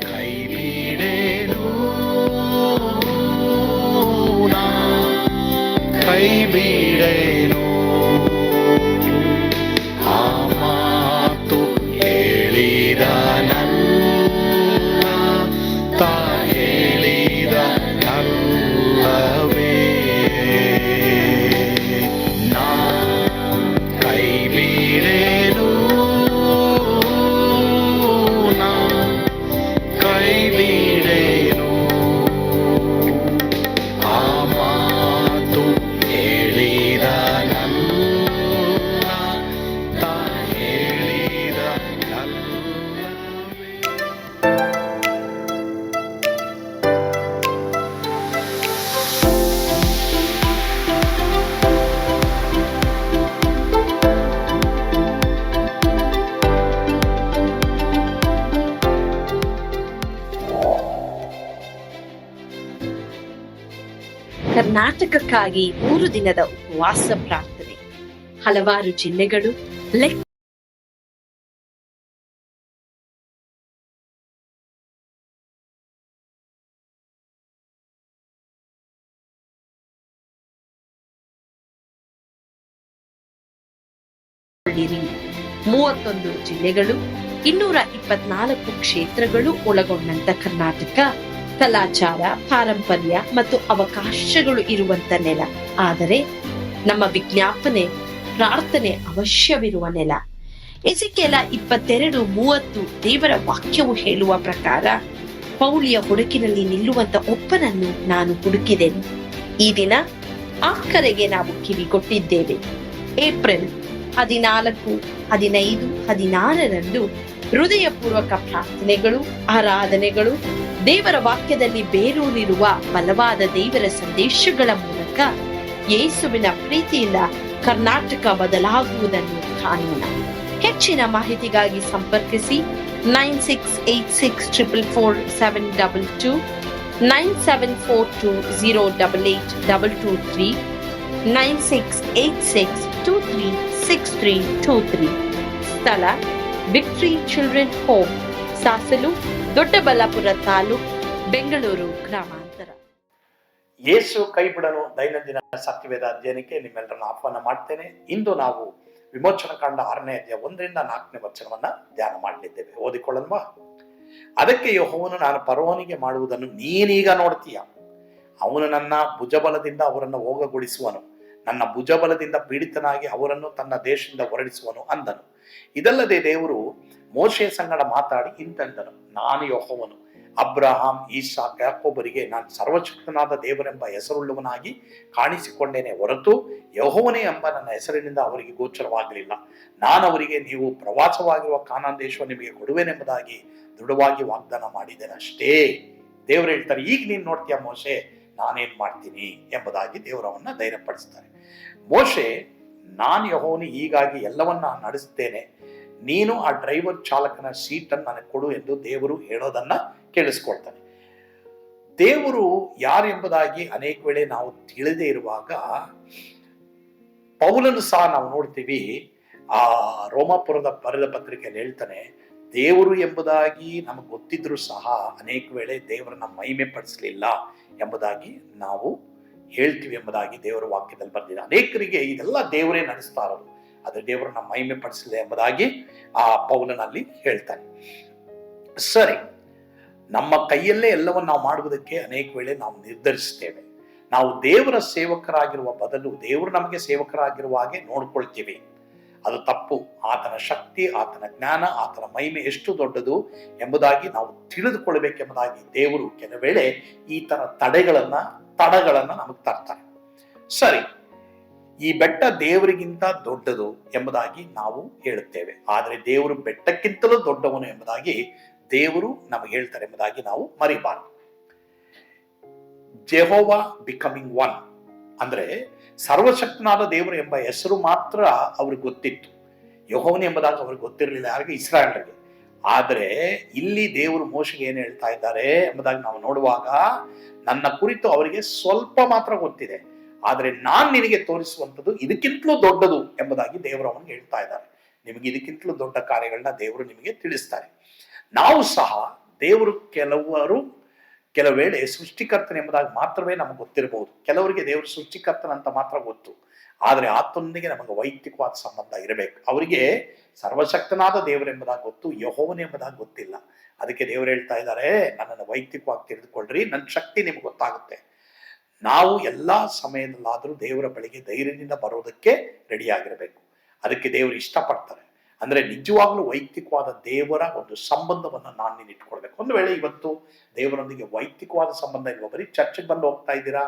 ಕೈಬಿಡೇನು ಕೈಬಿಡೇನು ಆ ಮಾತು ಹೇಳಿದ ತಾ ಹೇಳಿದ ನಲ್ಲವೇ ನಾ ಕೈಬಿಡೇನು ನಾ ಕೈಬಿಡೇನು ಆ ಮಾತು ಹೇಳಿದ ತಾ ಹೇಳಿದ ನಲ್ಲವೇ. ಕರ್ನಾಟಕಕ್ಕಾಗಿ 3 ದಿನದ ಉಪವಾಸ ಪ್ರಾರ್ಥನೆ. ಹಲವಾರು ಜಿಲ್ಲೆಗಳು ಲೆಕ್ಕಿರಿ. 31 ಜಿಲ್ಲೆಗಳು, 224 ಕ್ಷೇತ್ರಗಳು ಒಳಗೊಂಡಂತ ಕರ್ನಾಟಕ ಕಲಾಚಾರ, ಪಾರಂಪರ್ಯ ಮತ್ತು ಅವಕಾಶಗಳು ಇರುವಂತ ನೆಲ. ಆದರೆ ನಮ್ಮ ವಿಜ್ಞಾಪನೆ, ಪ್ರಾರ್ಥನೆ ಅವಶ್ಯವಿರುವ ನೆಲ. ಎಸೆಕಿಯೇಲ 22:30 ದೇವರ ವಾಕ್ಯವು ಹೇಳುವ ಪ್ರಕಾರ, ಪೌಳಿಯ ಹುಡುಕಿನಲ್ಲಿ ನಿಲ್ಲುವಂತ ಒಬ್ಬನನ್ನು ನಾನು ಹುಡುಕಿದೆನು. ಈ ದಿನ ಆ ಕರೆಗೆ ನಾವು ಕಿವಿಗೊಟ್ಟಿದ್ದೇವೆ. ಏಪ್ರಿಲ್ 14, 15, 16ರಂದು ಹೃದಯಪೂರ್ವಕ ಪ್ರಾರ್ಥನೆಗಳು, ಆರಾಧನೆಗಳು, ದೇವರ ವಾಕ್ಯದಲ್ಲಿ ಬೇರೂರಿರುವ ಬಲವಾದ ದೇವರ ಸಂದೇಶಗಳ ಮೂಲಕ ಯೇಸುವಿನ ಪ್ರೀತಿಯಿಂದ ಕರ್ನಾಟಕ ಬದಲಾಗುವುದನ್ನು ಕಾಣೋಣ. ಹೆಚ್ಚಿನ ಮಾಹಿತಿಗಾಗಿ ಸಂಪರ್ಕಿಸಿ 9686444722, 9742088223, 9686236323. ಸ್ಥಳ victory children home, Sasalu, Doddaballapura taluk, Bengaluru ಗ್ರಾಮಾಂತರ. ಯೇಸು ಕೈಬಿಡನು ದೈನಂದಿನ ಸತ್ಯವೇದ ಅಧ್ಯಯನಕ್ಕೆ ನಿಮ್ಮೆಲ್ಲರನ್ನು ಆಹ್ವಾನ ಮಾಡ್ತೇನೆ. ಇಂದು ನಾವು ವಿಮೋಚನಾ ಕಾಂಡ 6ನೇ ಅಧ್ಯಾಯ 1ರಿಂದ 4ನೇ ವಚನವನ್ನ ಧ್ಯಾನ ಮಾಡಲಿದ್ದೇವೆ. ಓದಿಕೊಳ್ಳಲ್ವಾ? ಅದಕ್ಕೆ ಯೆಹೋವನು, ನಾನು ಫರೋಹನಿಗೆ ಮಾಡುವುದನ್ನು ನೀನೀಗ ನೋಡ್ತೀಯ. ಅವನು ನನ್ನ ಭುಜಬಲದಿಂದ ಅವರನ್ನು ಹೋಗಗೊಳಿಸುವನು, ನನ್ನ ಭುಜಬಲದಿಂದ ಪೀಡಿತನಾಗಿ ಅವರನ್ನು ತನ್ನ ದೇಶದಿಂದ ಹೊರಡಿಸುವನು ಅಂದನು. ಇದಲ್ಲದೆ ದೇವರು ಮೋಶೆಯ ಸಂಗಡ ಮಾತಾಡಿ ಇಂತೆಂದನು, ನಾನು ಯೆಹೋವನು, ಅಬ್ರಹಾಂ, ಈಸಾಕ್, ಯಾಕೋಬರಿಗೆ ನಾನು ಸರ್ವಶಕ್ತನಾದ ದೇವರೆಂಬ ಹೆಸರುಳ್ಳವನಾಗಿ ಕಾಣಿಸಿಕೊಂಡೇನೆ ಹೊರತು ಯೆಹೋವನೇ ಎಂಬ ನನ್ನ ಹೆಸರಿನಿಂದ ಅವರಿಗೆ ಗೋಚರವಾಗಲಿಲ್ಲ. ನಾನು ಅವರಿಗೆ, ನೀವು ಪ್ರವಾಸವಾಗಿರುವ ಕಾನಾನ್ ದೇಶವನ್ನು ನಿಮಗೆ ಕೊಡುವೆನೆಂಬುದಾಗಿ ದೃಢವಾಗಿ ವಾಗ್ದಾನ ಮಾಡಿದ್ದೇನೆ ಅಷ್ಟೇ. ದೇವರು ಹೇಳ್ತಾರೆ, ಈಗ ನೀನು ನೋಡ್ತೀಯ ಮೋಶೆ, ನಾನೇನ್ ಮಾಡ್ತೀನಿ ಎಂಬುದಾಗಿ ದೇವರವನ್ನ ಧೈರ್ಯಪಡಿಸ್ತಾರೆ. ಮೋಶೆ, ನಾನು ಯೆಹೋವನು, ಹೀಗಾಗಿ ಎಲ್ಲವನ್ನ ನಡೆಸ್ತೇನೆ, ನೀನು ಆ ಡ್ರೈವರ್ ಚಾಲಕನ ಸೀಟನ್ನು ನನಗೆ ಕೊಡು ಎಂದು ದೇವರು ಹೇಳೋದನ್ನ ಕೇಳಿಸ್ಕೊಳ್ತಾನೆ. ದೇವರು ಯಾರು ಎಂಬುದಾಗಿ ಅನೇಕ ವೇಳೆ ನಾವು ತಿಳಿದೇ ಇರುವಾಗ ಪೌಲನು ಸಹ ನಾವು ನೋಡ್ತೀವಿ, ಆ ರೋಮಾಪುರದ ಬರೆದ ಪತ್ರಿಕೆಯಲ್ಲಿ ಹೇಳ್ತಾನೆ, ದೇವರು ಎಂಬುದಾಗಿ ನಮಗೆ ಗೊತ್ತಿದ್ರು ಸಹ ಅನೇಕ ವೇಳೆ ದೇವರನ್ನ ಮಹಿಮೆ ಪಡಿಸಲಿಲ್ಲ ಎಂಬುದಾಗಿ ನಾವು ಹೇಳ್ತೀವಿ ಎಂಬುದಾಗಿ ದೇವರ ವಾಕ್ಯದಲ್ಲಿ ಬರೆದಿದೆ. ಅನೇಕರಿಗೆ ಇದೆಲ್ಲ ದೇವರೇ ನಡೆಸ್ತಾ ಇರೋದು, ಆದರೆ ದೇವರನ್ನ ಮಹಿಮೆ ಪಡಿಸಲಿಲ್ಲ ಎಂಬುದಾಗಿ ಆ ಪೌಲನಲ್ಲಿ ಹೇಳ್ತಾನೆ. ಸರಿ, ನಮ್ಮ ಕೈಯಲ್ಲೇ ಎಲ್ಲವನ್ನು ನಾವು ಮಾಡುವುದಕ್ಕೆ ಅನೇಕ ವೇಳೆ ನಾವು ನಿರ್ಧರಿಸ್ತೇವೆ. ನಾವು ದೇವರ ಸೇವಕರಾಗಿರುವ ಬದಲು ದೇವರು ನಮಗೆ ಸೇವಕರಾಗಿರುವ ಹಾಗೆ ನೋಡ್ಕೊಳ್ತೀವಿ. ಅದು ತಪ್ಪು. ಆತನ ಶಕ್ತಿ, ಆತನ ಜ್ಞಾನ, ಆತನ ಮಹಿಮೆ ಎಷ್ಟು ದೊಡ್ಡದು ಎಂಬುದಾಗಿ ನಾವು ತಿಳಿದುಕೊಳ್ಬೇಕೆಂಬುದಾಗಿ ದೇವರು ಕೆಲವು ವೇಳೆ ಈ ತರ ತಡಗಳನ್ನ ನಮಗೆ ತರ್ತಾರೆ. ಸರಿ, ಈ ಬೆಟ್ಟ ದೇವರಿಗಿಂತ ದೊಡ್ಡದು ಎಂಬುದಾಗಿ ನಾವು ಹೇಳುತ್ತೇವೆ, ಆದರೆ ದೇವರು ಬೆಟ್ಟಕ್ಕಿಂತಲೂ ದೊಡ್ಡವನು ಎಂಬುದಾಗಿ ದೇವರು ನಮಗೆ ಹೇಳ್ತಾರೆ ಎಂಬುದಾಗಿ ನಾವು ಮರಿಬಾರದು. ಜೆಹೋವಾ ಬಿಕಮಿಂಗ್ ಒನ್ ಅಂದ್ರೆ ಸರ್ವಶಕ್ತನಾದ ದೇವರು ಎಂಬ ಹೆಸರು ಮಾತ್ರ ಅವ್ರಿಗೆ ಗೊತ್ತಿತ್ತು. ಯೆಹೋವನು ಎಂಬುದಾಗಿ ಅವ್ರಿಗೆ ಗೊತ್ತಿರಲಿಲ್ಲ, ಯಾರಿಗೆ? ಇಸ್ರಾಯೇಲರಿಗೆ. ಆದರೆ ಇಲ್ಲಿ ದೇವರು ಮೋಶೆಗೆ ಏನು ಹೇಳ್ತಾ ಇದ್ದಾರೆ ಎಂಬುದಾಗಿ ನಾವು ನೋಡುವಾಗ, ನನ್ನ ಕುರಿತು ಅವರಿಗೆ ಸ್ವಲ್ಪ ಮಾತ್ರ ಗೊತ್ತಿದೆ, ಆದರೆ ನಾನ್ ನಿನಗೆ ತೋರಿಸುವಂಥದ್ದು ಇದಕ್ಕಿಂತಲೂ ದೊಡ್ಡದು ಎಂಬುದಾಗಿ ದೇವರು ಅವನಿಗೆ ಹೇಳ್ತಾ ಇದ್ದಾರೆ. ನಿಮಗೆ ಇದಕ್ಕಿಂತಲೂ ದೊಡ್ಡ ಕಾರ್ಯಗಳನ್ನ ದೇವರು ನಿಮಗೆ ತಿಳಿಸ್ತಾರೆ. ನಾವು ಸಹ ದೇವರು ಕೆಲವು ವೇಳೆ ಸೃಷ್ಟಿಕರ್ತನ ಎಂಬುದಾಗಿ ಮಾತ್ರವೇ ನಮಗೆ ಗೊತ್ತಿರಬಹುದು. ಕೆಲವರಿಗೆ ದೇವರು ಸೃಷ್ಟಿಕರ್ತನಂತ ಮಾತ್ರ ಗೊತ್ತು, ಆದರೆ ಆತನೊಂದಿಗೆ ನಮಗೆ ವೈಯಕ್ತಿಕವಾದ ಸಂಬಂಧ ಇರಬೇಕು. ಅವರಿಗೆ ಸರ್ವಶಕ್ತನಾದ ದೇವರೆಂಬುದಾಗಿ ಗೊತ್ತು, ಯೆಹೋವನೆಂಬುದಾಗಿ ಗೊತ್ತಿಲ್ಲ. ಅದಕ್ಕೆ ದೇವರು ಹೇಳ್ತಾ ಇದ್ದಾರೆ, ನನ್ನನ್ನು ವೈಯಕ್ತಿಕವಾಗಿ ತಿಳಿದುಕೊಳ್ಳ್ರಿ, ನನ್ನ ಶಕ್ತಿ ನಿಮ್ಗೆ ಗೊತ್ತಾಗುತ್ತೆ. ನಾವು ಎಲ್ಲಾ ಸಮಯದಲ್ಲಾದರೂ ದೇವರ ಬಳಿಗೆ ಧೈರ್ಯದಿಂದ ಬರೋದಕ್ಕೆ ರೆಡಿಯಾಗಿರಬೇಕು. ಅದಕ್ಕೆ ದೇವರು ಇಷ್ಟಪಡ್ತಾರೆ. ಅಂದ್ರೆ ನಿಜವಾಗ್ಲೂ ವೈಯಕ್ತಿಕವಾದ ದೇವರ ಒಂದು ಸಂಬಂಧವನ್ನು ನಾನು ನೀನು ಇಟ್ಕೊಳ್ಬೇಕು. ಒಂದು ವೇಳೆ ಇವತ್ತು ದೇವರೊಂದಿಗೆ ವೈಯಕ್ತಿಕವಾದ ಸಂಬಂಧ ಇಲ್ವಾ? ಬರೀ ಚರ್ಚ್ಗೆ ಬಂದು ಹೋಗ್ತಾ ಇದ್ದೀರಾ,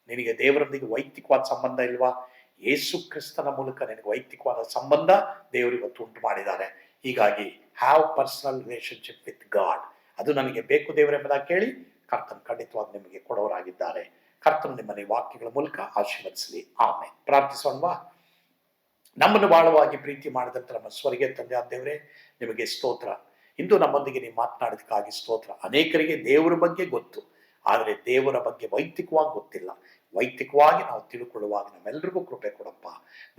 ನಿನಗೆ ದೇವರೊಂದಿಗೆ ವೈಯಕ್ತಿಕವಾದ ಸಂಬಂಧ ಇಲ್ವಾ? ಯೇಸು ಕ್ರಿಸ್ತನ ಮೂಲಕ ನಿನಗೆ ವೈಯಕ್ತಿಕವಾದ ಸಂಬಂಧ ದೇವರು ಇವತ್ತು ಉಂಟು ಮಾಡಿದ್ದಾರೆ. ಹೀಗಾಗಿ have personal relationship with god. ಅದು ನನಗೆ ಬೇಕು ದೇವರೆಂಬುದಾಗಿ ಕೇಳಿ ಕರ್ತನ ಖಂಡಿತವಾಗಿ ನಿಮಗೆ ಕೊಡೋರಾಗಿದ್ದಾರೆ. ಕರ್ತನು ನಿಮ್ಮನೆ ವಾಕ್ಯಗಳ ಮೂಲಕ ಆಶೀರ್ವದಿಸಲಿ. ಆಮೇಲೆ ಪ್ರಾರ್ಥಿಸೋಣವಾ? ನಮ್ಮನ್ನು ಬಾಳವಾಗಿ ಪ್ರೀತಿ ಮಾಡಿದಂತೆ ನಮ್ಮ ಸ್ವರ್ಗೀಯ ತಂದೆಯಾದ ದೇವರೇ, ನಿಮಗೆ ಸ್ತೋತ್ರ. ಇಂದು ನಮ್ಮೊಂದಿಗೆ ನೀವು ಮಾತನಾಡಿದಕ್ಕಾಗಿ ಸ್ತೋತ್ರ. ಅನೇಕರಿಗೆ ದೇವರ ಬಗ್ಗೆ ಗೊತ್ತು, ಆದರೆ ದೇವರ ಬಗ್ಗೆ ವೈಯಕ್ತಿಕವಾಗಿ ಗೊತ್ತಿಲ್ಲ. ವೈಯಕ್ತಿಕವಾಗಿ ನಾವು ತಿಳ್ಕೊಳ್ಳುವಾಗ ನಮ್ಮೆಲ್ಲರಿಗೂ ಕೃಪೆ ಕೊಡಪ್ಪ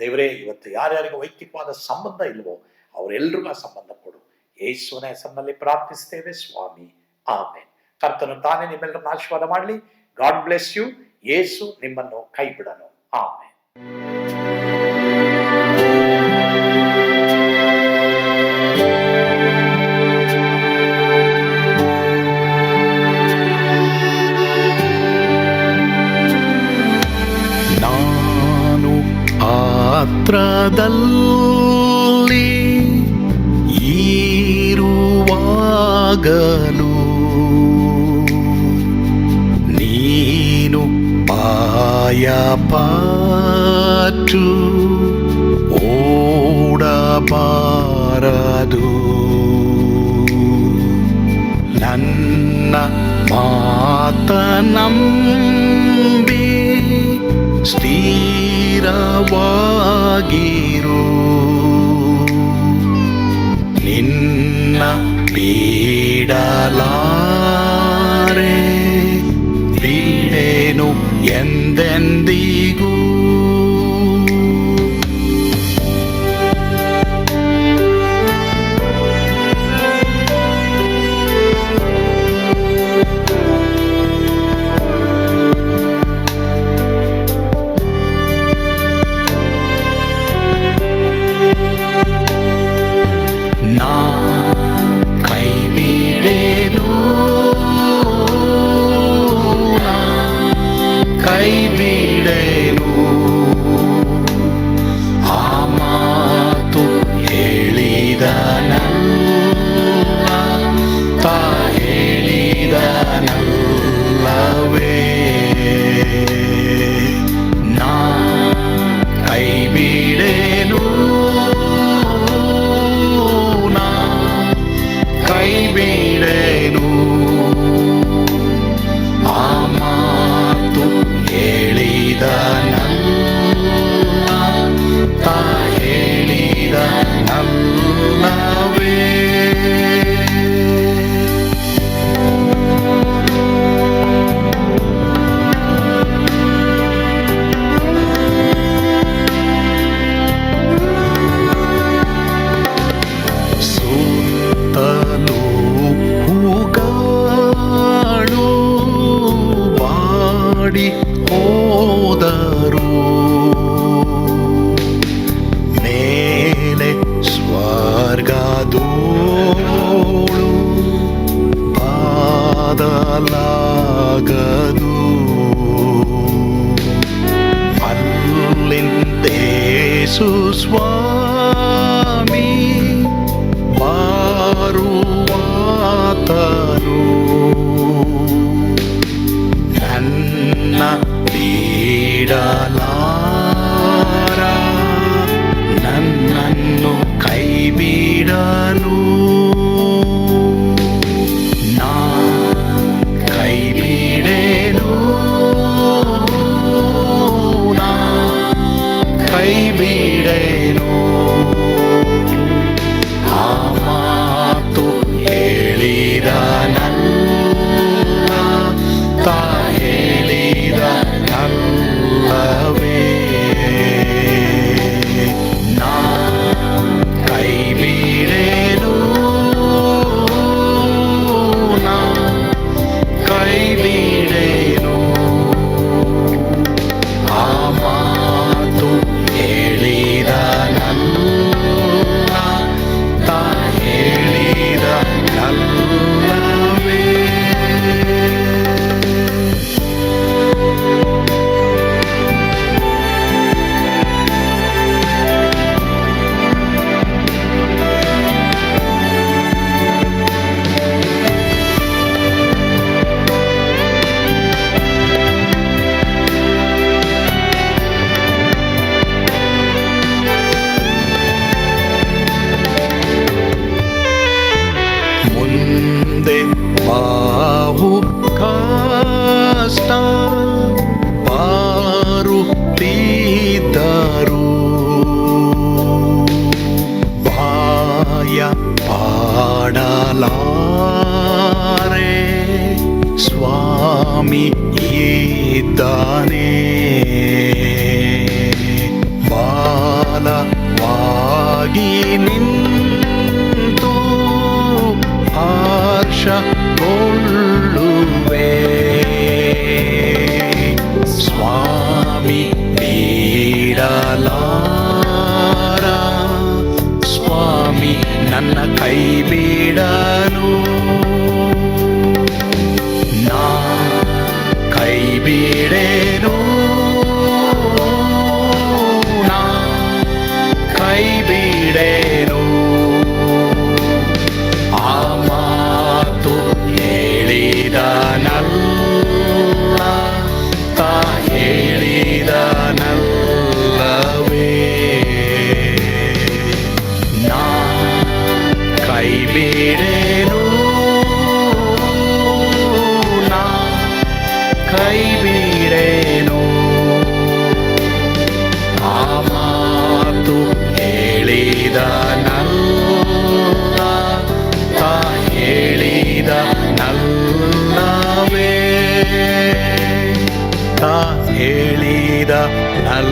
ದೇವರೇ. ಇವತ್ತು ಯಾರ್ಯಾರಿಗೆ ವೈಯಕ್ತಿಕವಾದ ಸಂಬಂಧ ಇಲ್ವೋ ಅವರೆಲ್ಲರಿಗೂ ಆ ಸಂಬಂಧ ಕೊಡು. ಯೇಸುವಿನ ಹೆಸರಿನಲ್ಲಿ ಪ್ರಾರ್ಥಿಸ್ತೇವೆ ಸ್ವಾಮಿ, ಆಮೇಲೆ. ಕರ್ತನು ತಾನೇ ನಿಮ್ಮೆಲ್ಲರನ್ನ ಆಶೀರ್ವಾದ ಮಾಡಲಿ. God bless you. ಯೇಸು ನಿಮ್ಮನ್ನು ಕೈ ಬಿಡನು. ಆಮೇಲೆ. ನಾನು ಪಾತ್ರದಲ್ಲಿ ಇರುವಾಗಲೂ ನೀನು ಪಾಯಪಾಟು ಓಡಬಾರದು. ನನ್ನ ಮಾತನಂಬಿ ಸ್ಥಿರವಾಗಿರು. ನಿನ್ನ ಬಿಡಲಾರೆ, ಬಿಡೆನು ಎಂದೆಂದಿಗೂ. ನಾ ಕೈ ಬಿಡೆನು, ಕೈ ಬಿಡೆನು. ಆ ಮಾತು ಹೇಳಿದನಲ್ಲ, ತಾ ಹೇಳಿದನಲ್ಲವೇ. ನಾ ಕೈ ಬಿಡೆನು, ಕೈ ಬಿಡೆನು. ಆ ಮಾತು ಹೇಳಿದನಲ್ಲ, ತಾ ಹೇಳಿದನಲ್ಲವೇ. ಸುತ್ತಲೂ ಹೂಗಳು ಬಾಡಿ ಹೋದರು, ಮೇಲೆ ಸ್ವರ್ಗದೋಳು ಬಾದಲಾಗದು. ಅಲ್ಲಿಂದೇಸು ಸ್ವಾಮಿ ಬಾರುವಾತನು. ನನ್ನ ಬಿಡಲಾರ, ನನ್ನನ್ನು ಕೈ ಬಿಡನು. ನಾ ಕೈ ಬಿಡೆ ಬಾವು ಕಷ್ಟ ಬಾರುತ್ತಿದ್ದರು ಬಾಯ ಪಾಡಲಾರೆ ಸ್ವಾಮಿ ಇದ್ದಾನೆ ಬಾಲವಾಗಿ ನಿಂತು ಹರ್ಷಗೊಳ್ಳುವೆ ಸ್ವಾಮಿ ನೀಡಲಾರ ಸ್ವಾಮಿ ನನ್ನ ಕೈ ಬಿಡನು ನಾ ಕೈ ಬಿಡೆನು ನಾ ಕೈ ಬಿಡೆನು ಆ ಮಾತು ಹೇಳಿದನಲ್ಲ ತಾ ಹೇಳಿದನಲ್ಲವೇ ನಾ ಕೈ ಬಿಡೆನು ನಾ ಕೈ ಬಿಡೆನು ಆ ಮಾತು ಹೇಳಿದನಲ್ಲ ತಾ ಹೇಳಿದನಲ್ಲವೇ ತಾ ಹೇಳಿದನಲ್ಲ